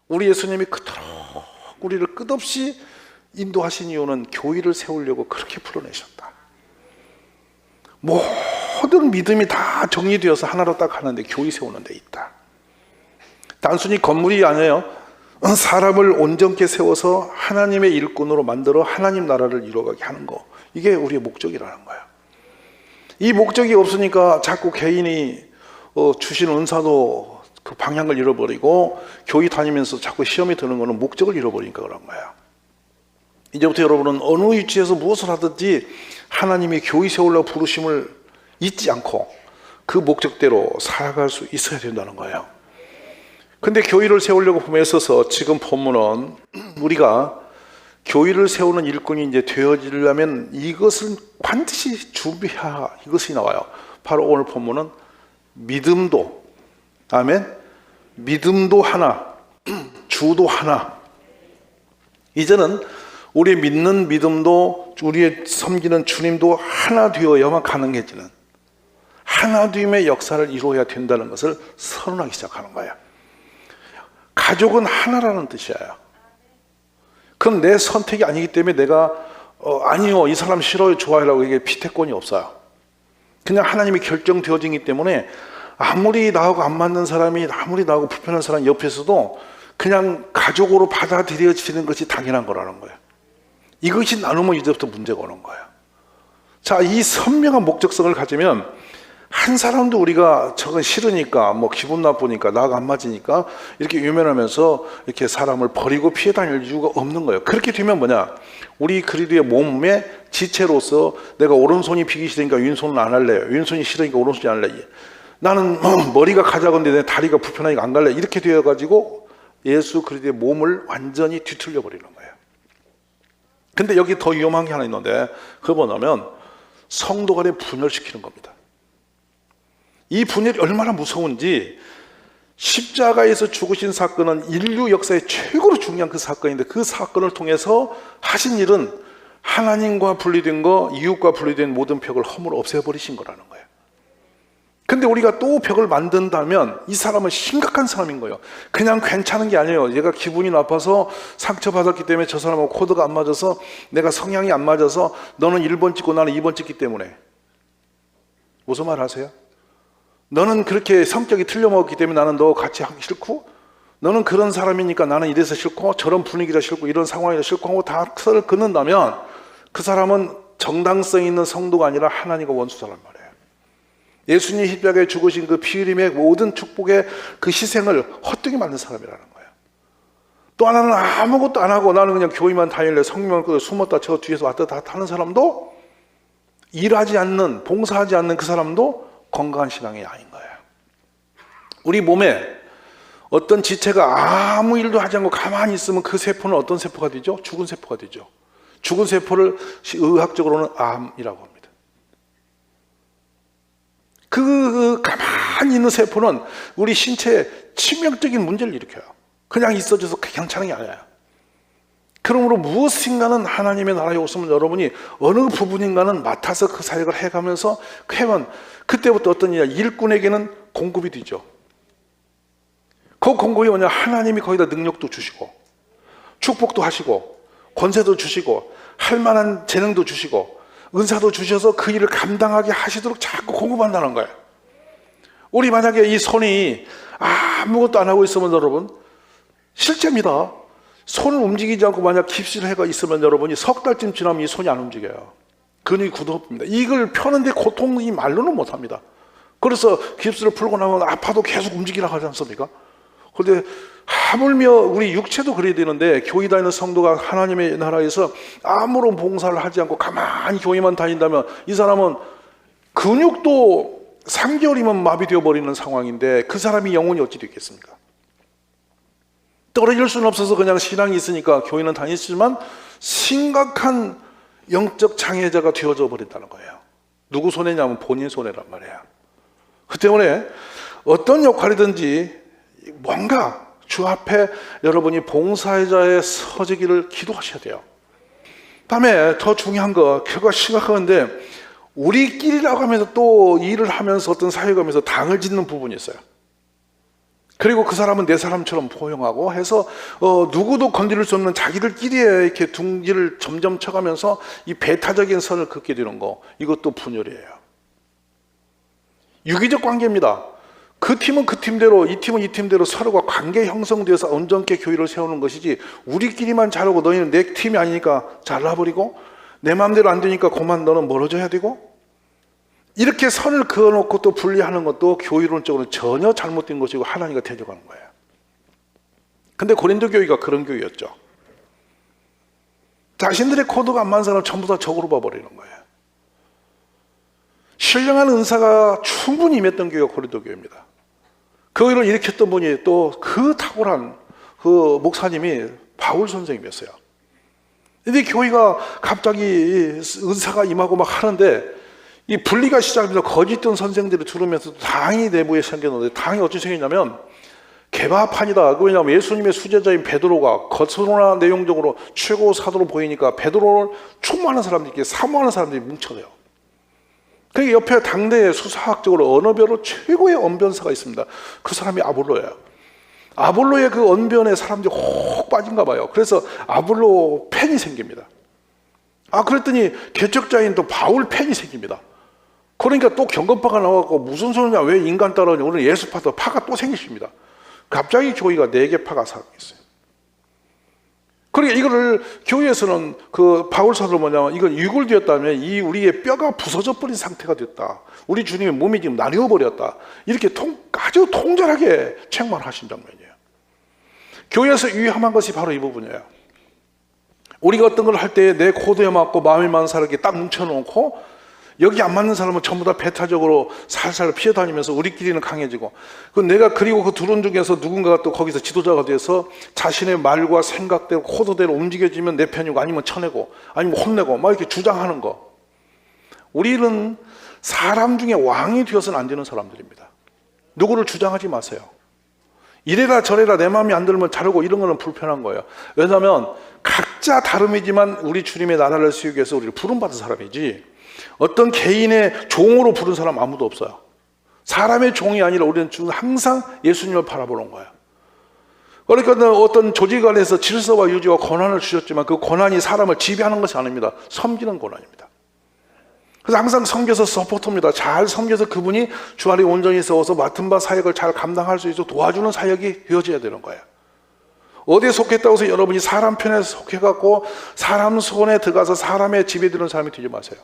우리 예수님이 그토록 우리를 끝없이 인도하신 이유는 교회를 세우려고 그렇게 풀어내셨다. 모든 믿음이 다 정리되어서 하나로 딱 하는데 교회 세우는 데 있다. 단순히 건물이 아니에요. 사람을 온전케 세워서 하나님의 일꾼으로 만들어 하나님 나라를 이루어가게 하는 거, 이게 우리의 목적이라는 거예요. 이 목적이 없으니까 자꾸 개인이 주신 은사도 그 방향을 잃어버리고 교회 다니면서 자꾸 시험이 드는 거는 목적을 잃어버리니까 그런 거예요. 이제부터 여러분은 어느 위치에서 무엇을 하든지 하나님이 교회 세우려고 부르심을 잊지 않고 그 목적대로 살아갈 수 있어야 된다는 거예요. 근데 교회를 세우려고 봄에 있어서 지금 본문은 우리가 교회를 세우는 일꾼이 이제 되어지려면 이것을 반드시 준비해야 이것이 나와요. 바로 오늘 본문은 믿음도, 아멘, 믿음도 하나, 주도 하나. 이제는 우리 믿는 믿음도 우리의 섬기는 주님도 하나 되어야만 가능해지는, 하나 되임의 역사를 이루어야 된다는 것을 선언하기 시작하는 거예요. 가족은 하나라는 뜻이에요. 그건 내 선택이 아니기 때문에 내가 아니요, 이 사람 싫어요, 좋아요라고 이게 피태권이 없어요. 그냥 하나님이 결정되어지기 때문에 아무리 나하고 안 맞는 사람이, 아무리 나하고 불편한 사람이 옆에서도 그냥 가족으로 받아들여지는 것이 당연한 거라는 거예요. 이것이 나누면 이제부터 문제가 오는 거예요. 자, 이 선명한 목적성을 가지면 한 사람도 우리가 저건 싫으니까, 뭐 기분 나쁘니까, 나하고 안 맞으니까 이렇게 유면하면서 이렇게 사람을 버리고 피해 다닐 이유가 없는 거예요. 그렇게 되면 뭐냐, 우리 그리스도의 몸의 지체로서 내가 오른손이 비기 싫으니까 왼손은 안 할래요, 왼손이 싫으니까 오른손이 안 할래요, 나는 머리가 가자건데 내 다리가 불편하니까 안 갈래, 이렇게 되어가지고 예수 그리스도의 몸을 완전히 뒤틀려 버리는 거예요. 근데 여기 더 위험한 게 하나 있는데, 그거 뭐냐면 성도 간에 분열시키는 겁니다. 이 분열이 얼마나 무서운지, 십자가에서 죽으신 사건은 인류 역사의 최고로 중요한 그 사건인데, 그 사건을 통해서 하신 일은 하나님과 분리된 거, 이웃과 분리된 모든 벽을 허물어 없애버리신 거라는 거예요. 근데 우리가 또 벽을 만든다면 이 사람은 심각한 사람인 거예요. 그냥 괜찮은 게 아니에요. 얘가 기분이 나빠서 상처받았기 때문에, 저 사람하고 코드가 안 맞아서, 내가 성향이 안 맞아서 너는 1번 찍고 나는 2번 찍기 때문에. 무슨 말 하세요? 너는 그렇게 성격이 틀려먹었기 때문에 나는 너 같이 하기 싫고, 너는 그런 사람이니까 나는 이래서 싫고, 저런 분위기라 싫고, 이런 상황이라 싫고 하고 다 선을 긋는다면 그 사람은 정당성 있는 성도가 아니라 하나님과 원수자란 말이에요. 예수님이 십자가에 죽으신 그 피 흘림의 모든 축복의 그 희생을 헛되게 만든 사람이라는 거예요. 또 하나는 아무것도 안 하고 나는 그냥 교회만 다닐래, 성경만 끄고 숨었다 저 뒤에서 왔다 갔다 하는 사람도, 일하지 않는, 봉사하지 않는 그 사람도 건강한 신앙이 아닌 거예요. 우리 몸에 어떤 지체가 아무 일도 하지 않고 가만히 있으면 그 세포는 어떤 세포가 되죠? 죽은 세포가 되죠. 죽은 세포를 의학적으로는 암이라고 합니다. 그 가만히 있는 세포는 우리 신체에 치명적인 문제를 일으켜요. 그냥 있어져서 괜찮은 게 아니에요. 그러므로 무엇인가는 하나님의 나라에 오시면 여러분이 어느 부분인가는 맡아서 그 사역을 해가면서 해면, 그때부터 어떤 일이냐, 일꾼에게는 공급이 되죠. 그 공급이 뭐냐, 하나님이 거기다 능력도 주시고 축복도 하시고 권세도 주시고 할 만한 재능도 주시고 은사도 주셔서 그 일을 감당하게 하시도록 자꾸 공급한다는 거예요. 우리 만약에 이 손이 아무것도 안 하고 있으면 여러분, 실제입니다. 손을 움직이지 않고 만약 깁스를 해가 있으면 여러분이 석 달쯤 지나면 이 손이 안 움직여요. 근육이 굳어집니다. 이걸 펴는데 고통이 말로는 못합니다. 그래서 깁스를 풀고 나면 아파도 계속 움직이라고 하지 않습니까? 그런데 하물며 우리 육체도 그래야 되는데, 교회 다니는 성도가 하나님의 나라에서 아무런 봉사를 하지 않고 가만히 교회만 다닌다면 이 사람은 근육도 3개월이면 마비되어 버리는 상황인데 그 사람이 영혼이 어찌 되겠습니까? 떨어질 수는 없어서 그냥 신앙이 있으니까 교회는 다니지만 심각한 영적 장애자가 되어져 버린다는 거예요. 누구 손해냐면 본인 손해란 말이에요. 그 때문에 어떤 역할이든지 뭔가 주 앞에 여러분이 봉사자의 서지기를 기도하셔야 돼요. 다음에 더 중요한 거, 결과 심각한데 우리끼리라고 하면서 또 일을 하면서 어떤 사역을 하면서 당을 짓는 부분이 있어요. 그리고 그 사람은 내 사람처럼 포용하고 해서 누구도 건드릴 수 없는 자기들끼리 이렇게 둥지를 점점 쳐가면서 이 배타적인 선을 긋게 되는 거, 이것도 분열이에요. 유기적 관계입니다. 그 팀은 그 팀대로, 이 팀은 이 팀대로 서로가 관계 형성되어서 온전케 교회를 세우는 것이지, 우리끼리만 잘하고 너희는 내 팀이 아니니까 잘라버리고 내 마음대로 안 되니까 그만 너는 멀어져야 되고, 이렇게 선을 그어놓고 또 분리하는 것도 교회론적으로 전혀 잘못된 것이고 하나님과 대적하는 거예요. 근데 고린도 교회가 그런 교회였죠. 자신들의 코드가 안 맞는 사람 전부 다 적으로 봐버리는 거예요. 신령한 은사가 충분히 임했던 교회가 고린도 교회입니다. 그 일을 일으켰던 분이 또 그 탁월한 그 목사님이 바울 선생님이었어요. 근데 교회가 갑자기 은사가 임하고 막 하는데 이 분리가 시작되면서 거짓된 선생들을 들으면서 당이 내부에 생겼는데, 당이 어찌 생겼냐면 개바판이다. 왜냐하면 예수님의 수제자인 베드로가 겉으로나 내용적으로 최고 사도로 보이니까 베드로를 충무하는 사람들이, 사모하는 사람들이 뭉쳐져요. 그러니까 옆에 당대에 수사학적으로 언어별로 최고의 언변사가 있습니다. 그 사람이 아볼로예요. 아볼로의 그 언변에 사람들이 혹 빠진가 봐요. 그래서 아볼로 팬이 생깁니다. 그랬더니 개척자인 또 바울 팬이 생깁니다. 그러니까 또 경건파가 나와서 무슨 소리냐, 왜 인간 따라오냐, 오늘 예수파도 파가 또 생기십니다. 갑자기 교회가 4개 파가 생겼어요. 그러니까 이거를 교회에서는 그 바울 사도로 뭐냐면, 이건 유골되었다면 이 우리의 뼈가 부서져 버린 상태가 됐다. 우리 주님의 몸이 지금 나뉘어 버렸다. 이렇게 아주 통절하게 책망하신 장면이에요. 교회에서 위험한 것이 바로 이 부분이에요. 우리가 어떤 걸 할 때 내 코드에 맞고 마음에 맞는 사람에게 딱 뭉쳐놓고, 여기 안 맞는 사람은 전부 다 배타적으로 살살 피해 다니면서 우리끼리는 강해지고, 내가 그리고 그 둘은 중에서 누군가가 또 거기서 지도자가 돼서 자신의 말과 생각대로 코드대로 움직여지면 내 편이고, 아니면 쳐내고, 아니면 혼내고 막 이렇게 주장하는 거. 우리는 사람 중에 왕이 되어서는 안 되는 사람들입니다. 누구를 주장하지 마세요. 이래라 저래라 내 마음이 안 들면 자르고, 이런 거는 불편한 거예요. 왜냐하면 각자 다름이지만 우리 주님의 나라를 세우기 위해서 우리를 부름받은 사람이지, 어떤 개인의 종으로 부른 사람 아무도 없어요. 사람의 종이 아니라 우리는 항상 예수님을 바라보는 거예요. 그러니까 어떤 조직 안에서 질서와 유지와 권한을 주셨지만 그 권한이 사람을 지배하는 것이 아닙니다. 섬기는 권한입니다. 그래서 항상 섬겨서 서포터입니다. 잘 섬겨서 그분이 주 안에 온전히 세워서 맡은 바 사역을 잘 감당할 수 있도록 도와주는 사역이 되어져야 되는 거예요. 어디에 속했다고 해서 여러분이 사람 편에 속해갖고 사람 손에 들어가서 사람의 지배 드는 사람이 되지 마세요.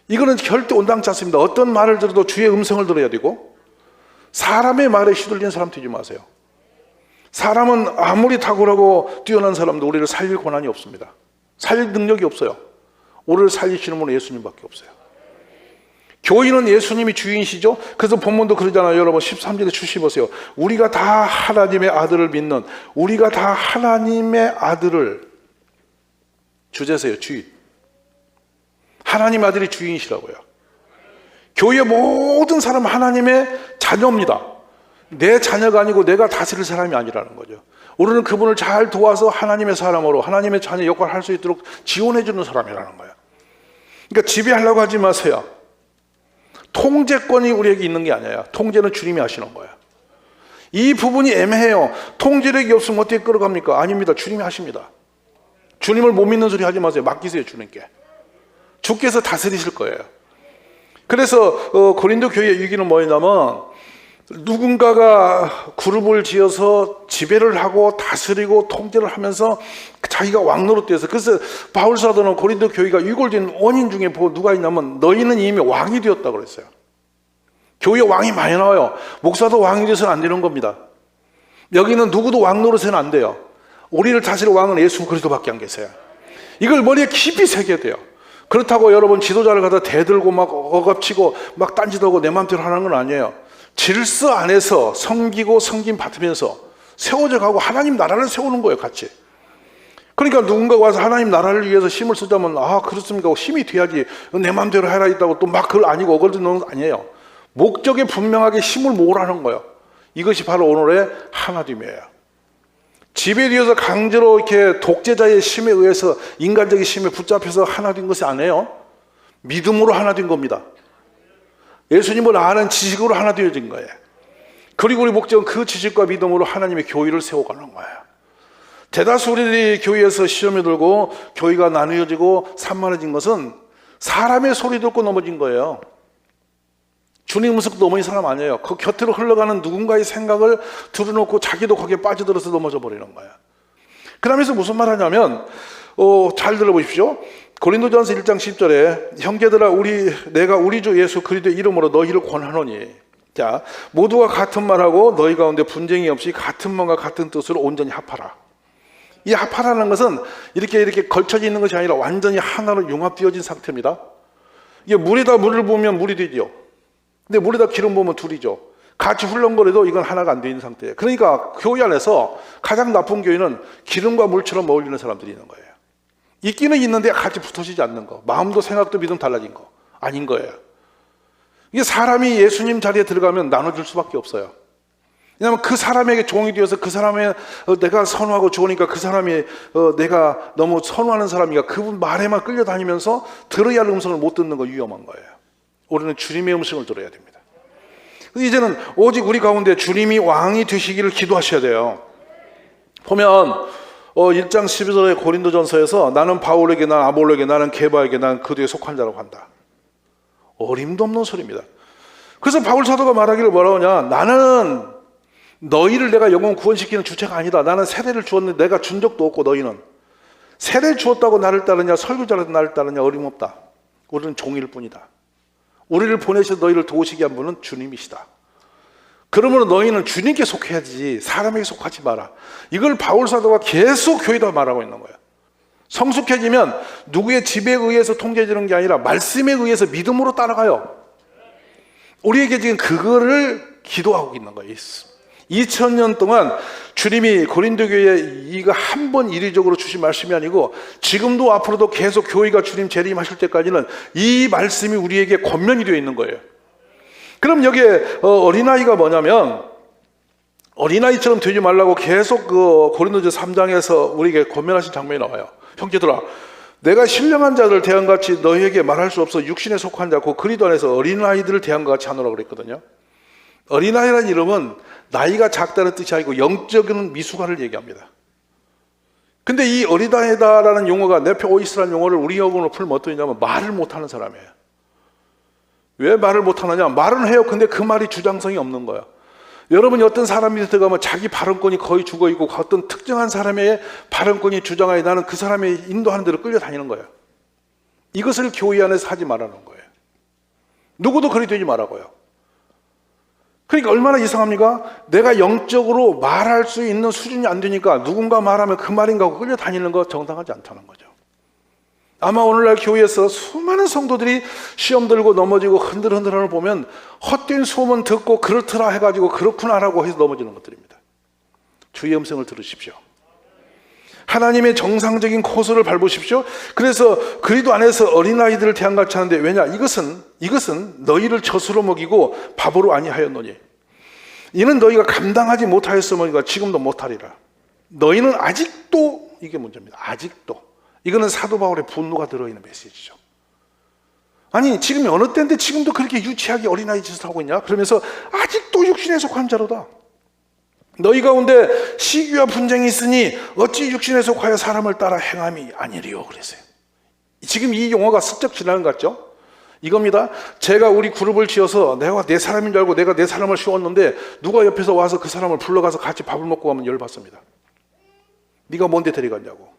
이거는 절대 온당치 않습니다. 어떤 말을 들어도 주의 음성을 들어야 되고, 사람의 말에 휘둘리는 사람 되지 마세요. 사람은 아무리 탁월하고 뛰어난 사람도 우리를 살릴 권한이 없습니다. 살릴 능력이 없어요. 우리를 살리시는 분은 예수님밖에 없어요. 교인은 예수님이 주인이시죠. 그래서 본문도 그러잖아요. 여러분 13절에 주시보세요. 우리가 다 하나님의 아들을 믿는, 우리가 다 하나님의 아들을, 주제세요. 주인. 하나님 아들이 주인이시라고요. 교회의 모든 사람은 하나님의 자녀입니다. 내 자녀가 아니고 내가 다스릴 사람이 아니라는 거죠. 우리는 그분을 잘 도와서 하나님의 사람으로 하나님의 자녀 역할을 할 수 있도록 지원해 주는 사람이라는 거예요. 그러니까 지배하려고 하지 마세요. 통제권이 우리에게 있는 게 아니에요. 통제는 주님이 하시는 거예요. 이 부분이 애매해요. 통제력이 없으면 어떻게 끌어갑니까? 아닙니다. 주님이 하십니다. 주님을 못 믿는 소리 하지 마세요. 맡기세요. 주님께. 주께서 다스리실 거예요. 그래서 고린도 교회의 위기는 뭐냐면, 누군가가 그룹을 지어서 지배를 하고 다스리고 통제를 하면서 자기가 왕노릇돼서, 그래서 바울 사도는 고린도 교회가 위골된 원인 중에 누가 있냐면, 너희는 이미 왕이 되었다고 그랬어요. 교회에 왕이 많이 나와요. 목사도 왕이 돼서는 안 되는 겁니다. 여기는 누구도 왕 노릇해서는 안 돼요. 우리를 다스릴 왕은 예수 그리스도밖에 안 계세요. 이걸 머리에 깊이 새겨야 돼요. 그렇다고 여러분 지도자를 갖다 대들고 막 억압치고 막 딴짓하고 내 마음대로 하는 건 아니에요. 질서 안에서 섬기고 섬김 받으면서 세워져 가고 하나님 나라를 세우는 거예요, 같이. 그러니까 누군가가 와서 하나님 나라를 위해서 힘을 쓰자면, 그렇습니까? 힘이 돼야지. 내 마음대로 해라 있다고 또 막 그걸 아니고 어거드는 건 아니에요. 목적에 분명하게 힘을 모으라는 거예요. 이것이 바로 오늘의 하나됨이에요. 지배되어서 강제로 이렇게 독재자의 힘에 의해서 인간적인 힘에 붙잡혀서 하나 된 것이 아니에요. 믿음으로 하나 된 겁니다. 예수님을 아는 지식으로 하나 되어진 거예요. 그리고 우리 목적은 그 지식과 믿음으로 하나님의 교회를 세워가는 거예요. 대다수 우리들이 교회에서 시험에 들고 교회가 나누어지고 산만해진 것은 사람의 소리 듣고 넘어진 거예요. 주님 음성 넘어진 사람 아니에요. 그 곁으로 흘러가는 누군가의 생각을 들어놓고 자기도 거기에 빠져들어서 넘어져 버리는 거예요. 그러면서 무슨 말 하냐면 잘 들어보십시오. 고린도전서 1장 10절에 형제들아 내가 우리 주 예수 그리스도의 이름으로 너희를 권하노니, 자, 모두가 같은 말하고 너희 가운데 분쟁이 없이 같은 마음과 같은 뜻으로 온전히 합하라. 이 합하라는 것은 이렇게 걸쳐져 있는 것이 아니라 완전히 하나로 융합되어진 상태입니다. 이게 물에다 물을 부으면 물이 되죠. 근데 물에다 기름 부으면 둘이죠. 같이 hul렁거려도 이건 하나가 안 되어 있는 상태예요. 그러니까 교회 안에서 가장 나쁜 교회는 기름과 물처럼 어울리는 사람들이 있는 거예요. 있기는 있는데 같이 붙어지지 않는 거, 마음도 생각도 믿음 달라진 거 아닌 거예요. 이게 사람이 예수님 자리에 들어가면 나눠줄 수밖에 없어요. 왜냐하면 그 사람에게 종이 되어서 그 사람의 내가 선호하고 좋으니까 그 사람이 내가 너무 선호하는 사람이니까 그분 말에만 끌려다니면서 들어야 할 음성을 못 듣는 거 위험한 거예요. 우리는 주님의 음성을 들어야 됩니다. 이제는 오직 우리 가운데 주님이 왕이 되시기를 기도하셔야 돼요. 보면 1장 12절의 고린도전서에서 나는 바울에게, 나는 아볼로에게, 나는 게바에게, 나는 그들에 속한 자라고 한다. 어림도 없는 소리입니다. 그래서 바울 사도가 말하기를 뭐라고 하냐, 나는 너희를 내가 영원 구원시키는 주체가 아니다. 나는 세례를 주었는데 내가 준 적도 없고 너희는 세례를 주었다고 나를 따르냐, 설교자라도 나를 따르냐, 어림없다. 우리는 종일 뿐이다. 우리를 보내셔서 너희를 도우시게 한 분은 주님이시다. 그러므로 너희는 주님께 속해야지 사람에게 속하지 마라. 이걸 바울 사도가 계속 교회에다 말하고 있는 거예요. 성숙해지면 누구의 지배에 의해서 통제되는 게 아니라 말씀에 의해서 믿음으로 따라가요. 우리에게 지금 그거를 기도하고 있는 거예요. 2000년 동안 주님이 고린도 교회에 이거 한 번 이례적으로 주신 말씀이 아니고 지금도 앞으로도 계속 교회가 주님 재림하실 때까지는 이 말씀이 우리에게 권면이 되어 있는 거예요. 그럼 여기에 어린아이가 뭐냐면 어린아이처럼 되지 말라고 계속 그 고린도전서 3장에서 우리에게 권면하신 장면이 나와요. 형제들아, 내가 신령한 자들 대함같이 너희에게 말할 수 없어 육신에 속한 자 그 그리스도 안에서 어린아이들을 대함과 같이 하노라고 그랬거든요. 어린아이라는 이름은 나이가 작다는 뜻이 아니고 영적인 미숙아를 얘기합니다. 근데 이 어린아이다라는 용어가 네페오이스라는 용어를 우리 영어로 풀면 어떤 의미냐면 말을 못하는 사람이에요. 왜 말을 못하느냐? 말은 해요. 근데 그 말이 주장성이 없는 거예요. 여러분이 어떤 사람 밑에 들어가면 자기 발언권이 거의 죽어있고 어떤 특정한 사람의 발언권이 주장하여 나는 그 사람의 인도하는 대로 끌려다니는 거예요. 이것을 교회 안에서 하지 말라는 거예요. 누구도 그리 되지 말라고요. 그러니까 얼마나 이상합니까? 내가 영적으로 말할 수 있는 수준이 안 되니까 누군가 말하면 그 말인가 하고 끌려다니는 거 정당하지 않다는 거죠. 아마 오늘날 교회에서 수많은 성도들이 시험 들고 넘어지고 흔들흔들하는 걸 보면 헛된 소문 듣고 그렇더라 해가지고 그렇구나라고 해서 넘어지는 것들입니다. 주의 음성을 들으십시오. 하나님의 정상적인 코스를 밟으십시오. 그래서 그리스도 안에서 어린아이들을 대함같이 하는데 왜냐? 이것은 너희를 젖으로 먹이고 밥으로 아니하였노니 이는 너희가 감당하지 못하였으므니까 지금도 못하리라. 너희는 아직도, 이게 문제입니다. 아직도. 이거는 사도 바울의 분노가 들어있는 메시지죠. 아니 지금이 어느 때인데 지금도 그렇게 유치하게 어린아이 짓을 하고 있냐? 그러면서 아직도 육신에 속한 자로다. 너희 가운데 시기와 분쟁이 있으니 어찌 육신에 속하여 사람을 따라 행함이 아니리요 그랬어요. 지금 이 용어가 슬쩍 지나는 것 같죠? 이겁니다. 제가 우리 그룹을 지어서 내가 내 사람인 줄 알고 내가 내 사람을 씌웠는데 누가 옆에서 와서 그 사람을 불러가서 같이 밥을 먹고 가면 열받습니다. 네가 뭔데 데려갔냐고.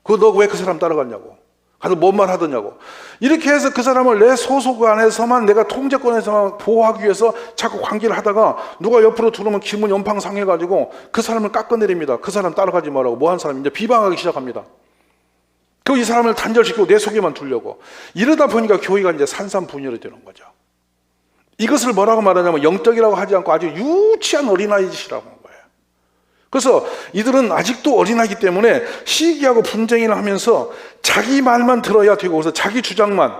너 왜 그 사람 따라갔냐고. 가서 뭔 말 하더냐고. 이렇게 해서 그 사람을 내 소속 안에서만 내가 통제권에서만 보호하기 위해서 자꾸 관계를 하다가 누가 옆으로 들어오면 기분 연팡 상해가지고 그 사람을 깎아내립니다. 그 사람 따라가지 말라고. 뭐 한 사람 이제 비방하기 시작합니다. 이 사람을 단절시키고 내 속에만 두려고. 이러다 보니까 교회가 이제 산산분열이 되는 거죠. 이것을 뭐라고 말하냐면 영적이라고 하지 않고 아주 유치한 어린아이 짓이라고 하는 거예요. 그래서 이들은 아직도 어린아이기 때문에 시기하고 분쟁을 하면서 자기 말만 들어야 되고 그래서 자기 주장만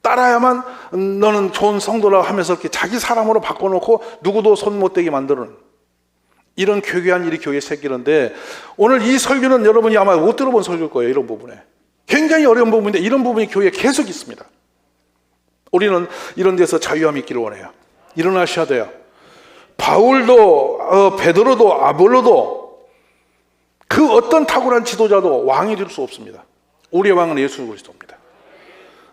따라야만 너는 좋은 성도라고 하면서 이렇게 자기 사람으로 바꿔놓고 누구도 손 못 대게 만드는 이런 교괴한 일이 교회에 생기는데 오늘 이 설교는 여러분이 아마 못 들어본 설교일 거예요. 이런 부분에 굉장히 어려운 부분인데 이런 부분이 교회에 계속 있습니다. 우리는 이런 데서 자유함이 있기를 원해요. 일어나셔야 돼요. 바울도 베드로도 아볼로도 그 어떤 탁월한 지도자도 왕이 될 수 없습니다. 우리의 왕은 예수 그리스도입니다.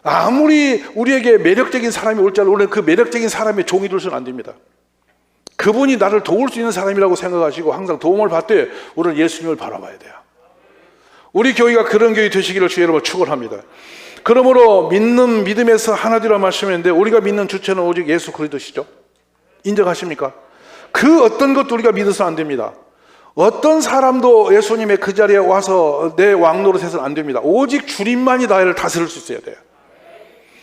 아무리 우리에게 매력적인 사람이 올지라도 우리는 그 매력적인 사람의 종이 될 수는 안 됩니다. 그분이 나를 도울 수 있는 사람이라고 생각하시고 항상 도움을 받되 우리는 예수님을 바라봐야 돼요. 우리 교회가 그런 교회 되시기를 주의 이름으로 축원합니다. 그러므로 믿는 믿음에서 하나 되라 말씀했는데 우리가 믿는 주체는 오직 예수 그리스도시죠. 인정하십니까? 그 어떤 것도 우리가 믿어서 안 됩니다. 어떤 사람도 예수님의 그 자리에 와서 내 왕 노릇해서는 안 됩니다. 오직 주님만이 나를 다스릴 수 있어야 돼요.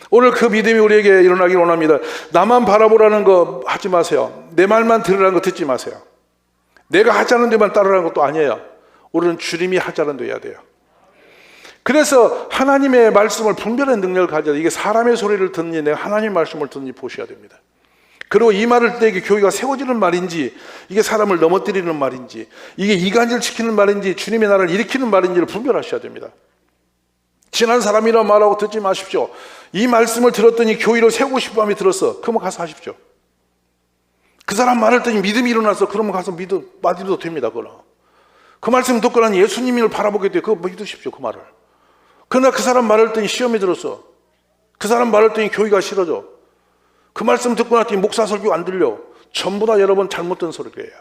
오늘 그 믿음이 우리에게 일어나길 원합니다. 나만 바라보라는 거 하지 마세요. 내 말만 들으라는 거 듣지 마세요. 내가 하자는 데만 따르라는 것도 아니에요. 우리는 주님이 하자는 데 해야 돼요. 그래서 하나님의 말씀을 분별하는 능력을 가져야 돼요. 이게 사람의 소리를 듣는지 내가 하나님의 말씀을 듣는지 보셔야 됩니다. 그리고 이 말을 때 이게 교회가 세워지는 말인지 이게 사람을 넘어뜨리는 말인지 이게 이간질 시키는 말인지 주님의 나라를 일으키는 말인지를 분별하셔야 됩니다. 지난 사람이라 말하고 듣지 마십시오. 이 말씀을 들었더니 교회를 세우고 싶은 마음이 들었어. 그러면 가서 하십시오. 그 사람 말을 듣더니 믿음이 일어나서 그러면 가서 믿어도 됩니다. 그 말씀 듣고 나니 예수님을 바라보게 돼요. 그거 믿으십시오. 그 말을. 그러나 그 사람 말을 듣더니 시험이 들었어. 그 사람 말을 듣더니 교회가 싫어져. 그 말씀 듣고 났더니 목사 설교가 안 들려. 전부 다 여러분 잘못 든 설교예요.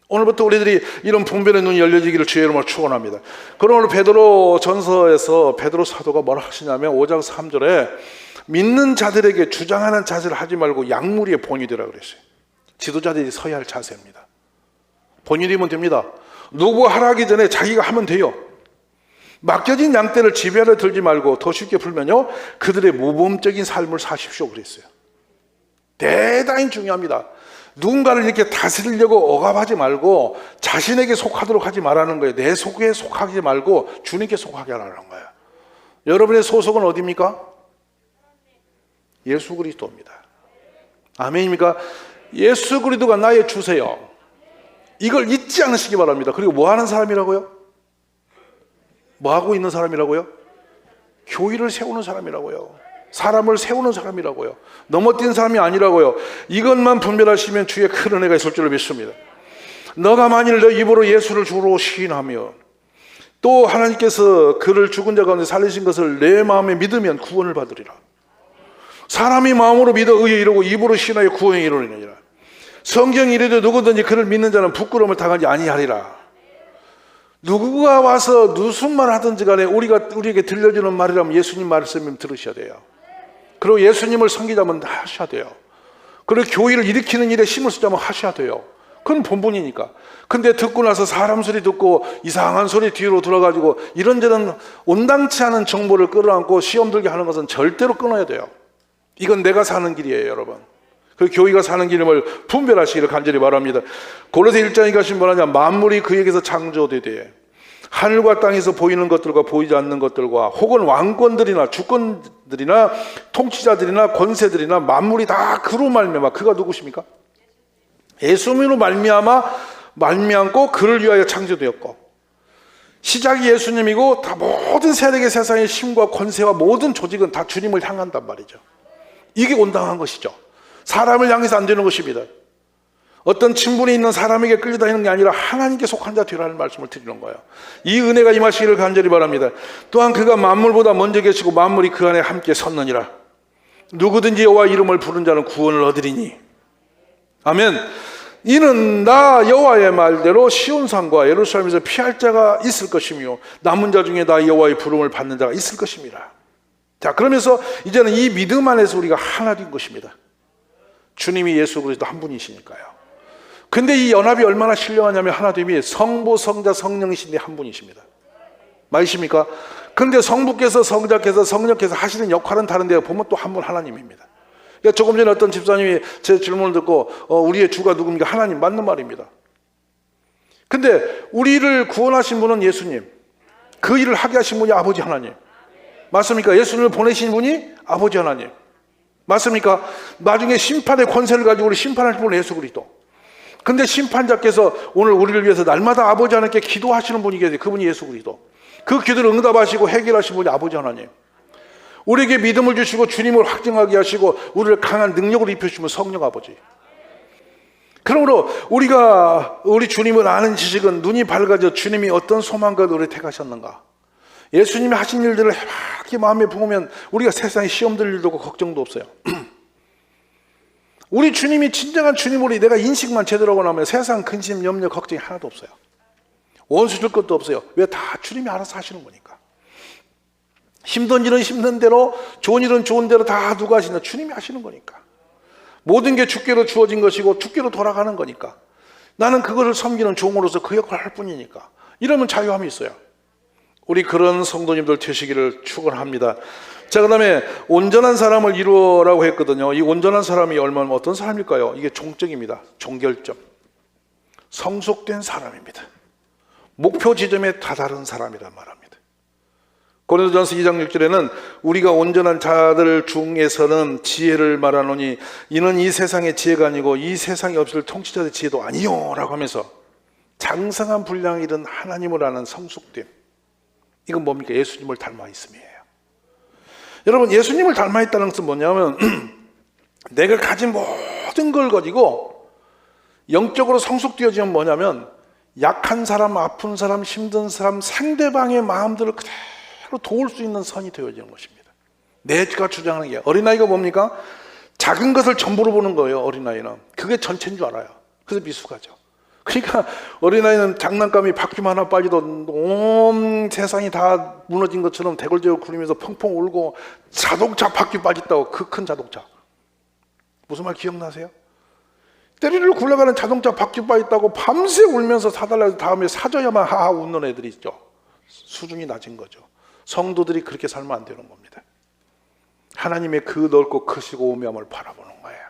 오늘부터 우리들이 이런 분별의 눈이 열려지기를 주의 이름으로 축원합니다. 그럼 오늘 베드로 전서에서 베드로 사도가 뭐라 하시냐면 5장 3절에 믿는 자들에게 주장하는 자세를 하지 말고 약무리의 본이 되라 그랬어요. 지도자들이 서야 할 자세입니다. 본이 되면 됩니다. 누구 하라기 전에 자기가 하면 돼요. 맡겨진 양떼를 지배하려 들지 말고 더 쉽게 풀면요 그들의 모범적인 삶을 사십시오 그랬어요. 대단히 중요합니다. 누군가를 이렇게 다스리려고 억압하지 말고 자신에게 속하도록 하지 말라는 거예요. 내 속에 속하지 말고 주님께 속하게 하라는 거예요. 여러분의 소속은 어디입니까? 예수 그리스도입니다. 아멘입니까? 예수 그리스도가 나의 주세요. 이걸 잊지 않으시기 바랍니다. 그리고 뭐 하는 사람이라고요? 뭐 하고 있는 사람이라고요? 교회를 세우는 사람이라고요. 사람을 세우는 사람이라고요. 넘어뛴 사람이 아니라고요. 이것만 분별하시면 주의 큰 은혜가 있을 줄로 믿습니다. 너가 만일 너 입으로 예수를 주로 시인하며 또 하나님께서 그를 죽은 자 가운데 살리신 것을 내 마음에 믿으면 구원을 받으리라. 사람이 마음으로 믿어 의에 이르고 입으로 시인하여 구원에 이르느니라. 성경이 이르되 누구든지 그를 믿는 자는 부끄러움을 당하지 아니하리라. 누구가 와서 무슨 말 하든지 간에 우리에게 들려주는 말이라면 예수님 말씀을 들으셔야 돼요. 그리고 예수님을 섬기자면 하셔야 돼요. 그리고 교회를 일으키는 일에 힘을 쓰자면 하셔야 돼요. 그건 본분이니까. 근데 듣고 나서 사람 소리 듣고 이상한 소리 뒤로 들어가지고 이런저런 온당치 않은 정보를 끌어안고 시험 들게 하는 것은 절대로 끊어야 돼요. 이건 내가 사는 길이에요, 여러분. 그 교회가 사는 길임을 분별하시기를 간절히 바랍니다. 골로새 1장에 가신 뭐라냐, 만물이 그에게서 창조되되 하늘과 땅에서 보이는 것들과 보이지 않는 것들과 혹은 왕권들이나 주권들이나 통치자들이나 권세들이나 만물이 다 그로 말미암아. 그가 누구십니까? 예수님으로 말미암고 그를 위하여 창조되었고 시작이 예수님이고 다 모든 세력의 세상의 힘과 권세와 모든 조직은 다 주님을 향한단 말이죠. 이게 온당한 것이죠. 사람을 향해서 안 되는 것입니다. 어떤 친분이 있는 사람에게 끌려다니는 게 아니라 하나님께 속한 자 되라는 말씀을 드리는 거예요. 이 은혜가 임하시기를 간절히 바랍니다. 또한 그가 만물보다 먼저 계시고 만물이 그 안에 함께 섰느니라. 누구든지 여호와 이름을 부른 자는 구원을 얻으리니. 아멘. 이는 나 여호와의 말대로 시온산과 예루살렘에서 피할 자가 있을 것이며 남은 자 중에 나 여호와의 부름을 받는 자가 있을 것입니다. 자, 그러면서 이제는 이 믿음 안에서 우리가 하나 된 것입니다. 주님이 예수 그리스도 한 분이시니까요. 근데 이 연합이 얼마나 신령하냐면 하나됨이 성부, 성자, 성령이신데 한 분이십니다. 맞으십니까? 근데 성부께서 성자께서 성령께서 하시는 역할은 다른데 보면 또 한 분 하나님입니다. 그러니까 조금 전에 어떤 집사님이 제 질문을 듣고 우리의 주가 누굽니까? 하나님. 맞는 말입니다. 근데 우리를 구원하신 분은 예수님, 그 일을 하게 하신 분이 아버지 하나님. 맞습니까? 예수님을 보내신 분이 아버지 하나님. 맞습니까? 나중에 심판의 권세를 가지고 우리 심판할 분은 예수 그리스도. 근데 심판자께서 오늘 우리를 위해서 날마다 아버지 하나님께 기도하시는 분이 계세요. 그분이 예수 그리스도. 그 기도를 응답하시고 해결하신 분이 아버지 하나님. 우리에게 믿음을 주시고 주님을 확증하게 하시고 우리를 강한 능력으로 입혀주시면 성령 아버지. 그러므로 우리 주님을 아는 지식은 눈이 밝아져 주님이 어떤 소망과 노래 택하셨는가, 예수님이 하신 일들을 이렇게 마음에 품으면 우리가 세상에 시험 들 일도 없고 걱정도 없어요. 우리 주님이 진정한 주님으로 내가 인식만 제대로 하고 나면 세상 근심, 염려, 걱정이 하나도 없어요. 원수 줄 것도 없어요. 왜? 다 주님이 알아서 하시는 거니까. 힘든 일은 힘든 대로, 좋은 일은 좋은 대로 다 누가 하시냐? 주님이 하시는 거니까. 모든 게 주께로 주어진 것이고 주께로 돌아가는 거니까. 나는 그것을 섬기는 종으로서 그 역할을 할 뿐이니까. 이러면 자유함이 있어요. 우리 그런 성도님들 되시기를 축원합니다. 자, 그 다음에 온전한 사람을 이루어라고 했거든요. 이 온전한 사람이 얼마나 어떤 사람일까요? 이게 종적입니다. 종결점. 성숙된 사람입니다. 목표 지점에 다다른 사람이란 말합니다. 고린도전서 2장 6절에는 우리가 온전한 자들 중에서는 지혜를 말하노니 이는 이 세상의 지혜가 아니고 이 세상에 없을 통치자의 지혜도 아니요 라고 하면서 장성한 분량이 이른 하나님을 아는 성숙됨. 이건 뭡니까? 예수님을 닮아 있음이에요. 여러분, 예수님을 닮아 있다는 것은 뭐냐면 내가 가진 모든 걸 가지고 영적으로 성숙되어지면 뭐냐면 약한 사람, 아픈 사람, 힘든 사람, 상대방의 마음들을 그대로 도울 수 있는 선이 되어지는 것입니다. 내가 주장하는 게, 어린아이가 뭡니까? 작은 것을 전부로 보는 거예요. 어린아이는 그게 전체인 줄 알아요. 그래서 미숙하죠. 그러니까 어린아이는 장난감이 바퀴만 하나 빠지도 온 세상이 다 무너진 것처럼 대굴대굴 구르면서 펑펑 울고, 자동차 바퀴 빠졌다고, 그 큰 자동차, 무슨 말 기억나세요? 때리를 굴러가는 자동차 바퀴 빠졌다고 밤새 울면서 사달라고 다음에 사줘야만 하하 웃는 애들이 있죠. 수준이 낮은 거죠. 성도들이 그렇게 살면 안 되는 겁니다. 하나님의 그 넓고 크시고 오묘함을 바라보는 거예요.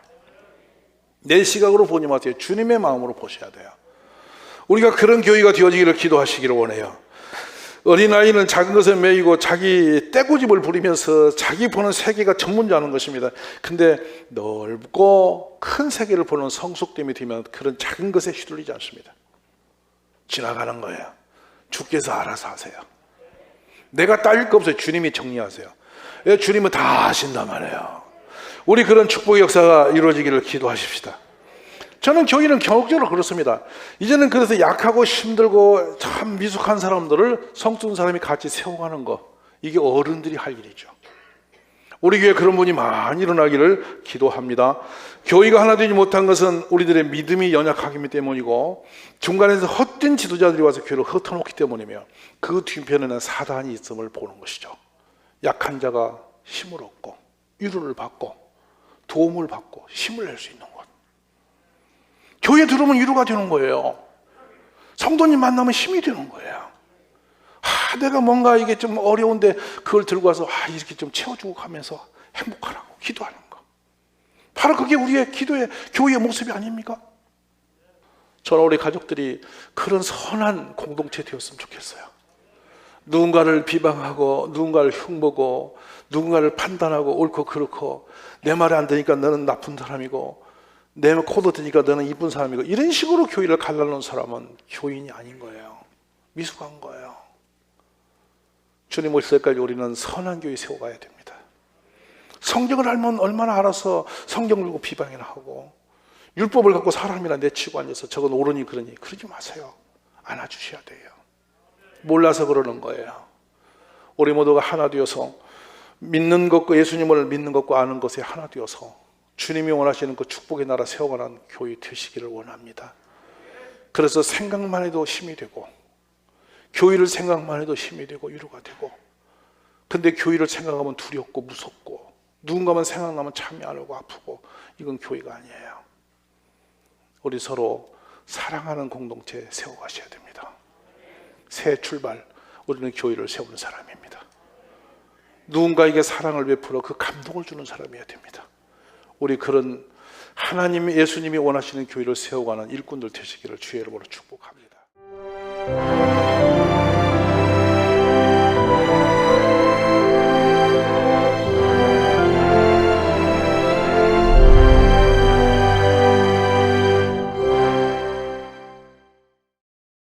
내 시각으로 보지 마세요. 주님의 마음으로 보셔야 돼요. 우리가 그런 교회가 되어지기를 기도하시기를 원해요. 어린아이는 작은 것에 매이고 자기 떼고집을 부리면서 자기 보는 세계가 전문자하는 것입니다. 근데 넓고 큰 세계를 보는 성숙됨이 되면 그런 작은 것에 휘둘리지 않습니다. 지나가는 거예요. 주께서 알아서 하세요. 내가 따질 거 없어요. 주님이 정리하세요. 주님은 다 하신단 말이에요. 우리 그런 축복의 역사가 이루어지기를 기도하십시다. 저는 교회는 경험적으로 그렇습니다. 이제는 그래서 약하고 힘들고 참 미숙한 사람들을 성숙한 사람이 같이 세워가는 거, 이게 어른들이 할 일이죠. 우리 교회에 그런 분이 많이 일어나기를 기도합니다. 교회가 하나 되지 못한 것은 우리들의 믿음이 연약하기 때문이고 중간에서 헛된 지도자들이 와서 교회를 흩어놓기 때문이며 그 뒤편에는 사단이 있음을 보는 것이죠. 약한 자가 힘을 얻고 위로를 받고 도움을 받고 힘을 낼 수 있는 것. 교회 들어오면 위로가 되는 거예요. 성도님 만나면 힘이 되는 거예요. 내가 뭔가 이게 좀 어려운데 그걸 들고 와서 이렇게 좀 채워주고 가면서 행복하라고 기도하는 거. 바로 그게 우리의 기도의 교회의 모습이 아닙니까? 저는 우리 가족들이 그런 선한 공동체 되었으면 좋겠어요. 누군가를 비방하고 누군가를 흉보고 누군가를 판단하고 옳고 그렇고, 내 말이 안 되니까 너는 나쁜 사람이고 내 코도 드니까 너는 이쁜 사람이고, 이런 식으로 교회를 갈라놓은 사람은 교인이 아닌 거예요. 미숙한 거예요. 주님 오실 때까지 우리는 선한 교회 세워가야 됩니다. 성경을 알면 얼마나 알아서 성경 들고 비방이나 하고, 율법을 갖고 사람이나 내치고 앉아서 저건 옳으니 그러지 마세요. 안아주셔야 돼요. 몰라서 그러는 거예요. 우리 모두가 하나 되어서 믿는 것과 예수님을 믿는 것과 아는 것에 하나 되어서 주님이 원하시는 그 축복의 나라 세워가는 교회 되시기를 원합니다. 그래서 생각만 해도 힘이 되고, 교회를 생각만 해도 힘이 되고 위로가 되고, 근데 교회를 생각하면 두렵고 무섭고 누군가만 생각나면 참이 안 오고 아프고, 이건 교회가 아니에요. 우리 서로 사랑하는 공동체 세워가셔야 됩니다. 새 출발, 우리는 교회를 세우는 사람입니다. 누군가에게 사랑을 베풀어 그 감동을 주는 사람이어야 됩니다. 우리 그런 하나님, 예수님이 원하시는 교회를 세워가는 일꾼들 되시기를 주의 이름으로 축복합니다.